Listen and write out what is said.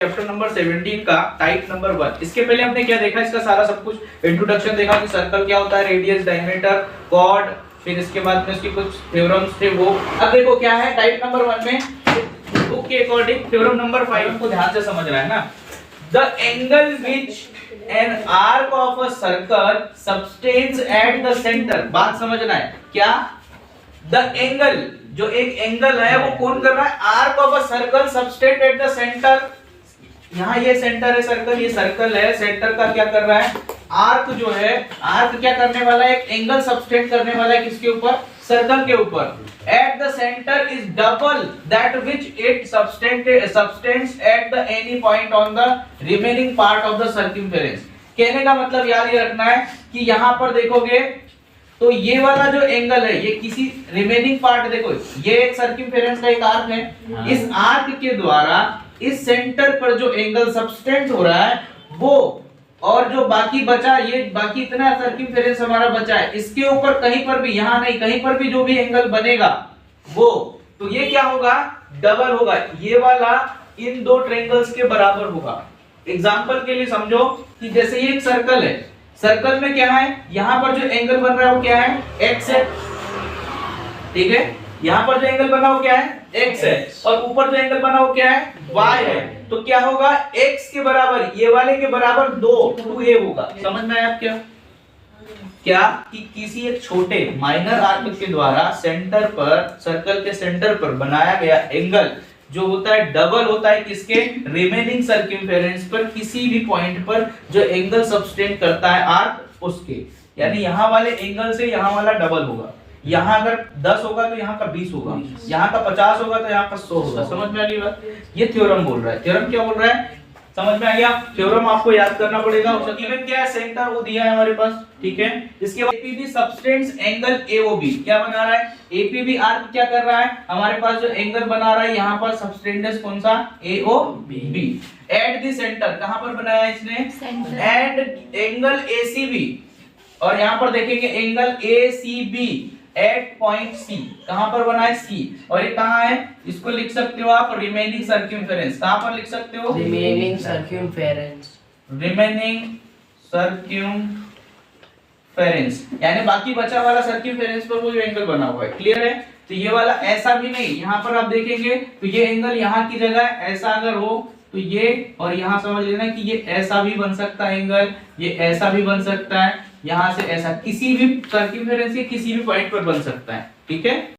Chapter number 17 का type number 1। इसके पहले हमने क्या देखा, इसका सारा सब कुछ इंट्रोडक्शन देखा कि सर्कल क्या होता है, रेडियस, डायमीटर, कॉर्ड, फिर इसके बाद में इसके कुछ थ्योरम्स थे वो। अब देखो क्या है टाइप नंबर 1 में बुक के अकॉर्डिंग थ्योरम नंबर 5 को ध्यान से समझना है ना। The angle which an arc of a circle subtends at the centre. बात समझना है क्या, द एंगल जो एक एंगल है वो कौन कर रहा है, arc of a circle subtend at the centre. यहाँ ये सेंटर है सर्कल, ये सर्कल है, सेंटर का क्या कर रहा है, आर्क जो है, आर्क क्या करने वाला है, एक एंगल सबटेंड करने वाला है किसके ऊपर, सर्कल के ऊपर। At the centre is double that which it subtends at the any point on the remaining part of the circumference. कहने का मतलब याद ये रखना है कि यहाँ पर देखोगे तो ये वाला जो एंगल है ये किसी रिमेनिंग पार्ट, देखो ये एक सर्कमफेरेंस का एक आर्क है, इस आर्क के द्वारा इस सेंटर पर जो एंगल सबटेंड हो रहा है वो, और जो बाकी बचा, ये बाकी इतना सर्कमफेरेंस हमारा बचा है, इसके ऊपर कहीं पर भी, यहाँ नहीं कहीं पर भी जो भी एंगल बनेगा वो, तो ये क्या होगा, डबल होगा, ये वाला इन दो ट्रायंगल्स के बराबर होगा। एग्जांपल के लिए समझो कि जैसे ये एक सर्कल है, सर्कल में क्या है, यहाँ पर जो एंगल बन रहा है वो क्या है, x है, ठीक है, यहाँ पर जो एंगल बना वो क्या है, x है, और ऊपर जो एंगल बना वो क्या है, y है। तो क्या होगा, x के बराबर, ये वाले के बराबर 2a होगा। समझ में आया आप क्या कि किसी एक छोटे माइनर आर्क के द्वारा सेंटर पर, सर्कल के सेंटर पर बनाया गया एंगल जो होता है डबल होता है किसके, रिमेनिंग सर्कमफेरेंस पर किसी भी पॉइंट पर जो एंगल सबटेंड करता है आर्क उसके, यानी यहाँ वाले एंगल से यहाँ वाला डबल होगा। यहाँ अगर 10 होगा तो यहाँ का 20 होगा, यहाँ का 50 होगा तो यहाँ का 100 होगा। समझ में आ गई बात, ये थ्योरम बोल रहा है। थ्योरम क्या बोल रहा है, समझ में आ गया। थ्योरम आपको याद करना पड़ेगा। गिवन क्या है, सेंटर वो दिया है हमारे पास, ठीक है। इसके बाद एपीबी सबटेंड्स एंगल एओबी, क्या बना रहा है, एपीबी आर्क क्या कर रहा है, हमारे पास जो एंगल बना रहा है यहाँ पर सबटेंड्स कौन सा, एओबी। एट द सेंटर, कहां पर बनाया है इसने, एंड एंगल एसीबी, और यहाँ पर देखेंगे angle ACB at point C, कहां पर बना है, सी, और ये कहां है, इसको लिख सकते हो आप रिमेनिंग सर्कमफेरेंस। कहां पर लिख सकते हो, रिमेनिंग सर्कमफेरेंस, रिमेनिंग सर्कमफेरेंस, यानी बाकी बचा वाला सर्कमफेरेंस पर वो जो एंगल बना हुआ है। क्लियर है। तो ये वाला ऐसा भी नहीं, यहाँ पर आप देखेंगे तो ये एंगल यहाँ की जगह ऐसा अगर हो तो ये, और यहाँ समझ लेना कि ये ऐसा भी बन सकता है एंगल, ये ऐसा भी बन सकता है, यहाँ से ऐसा, किसी भी सर्कमफेरेंस के किसी भी पॉइंट पर बन सकता है, ठीक है।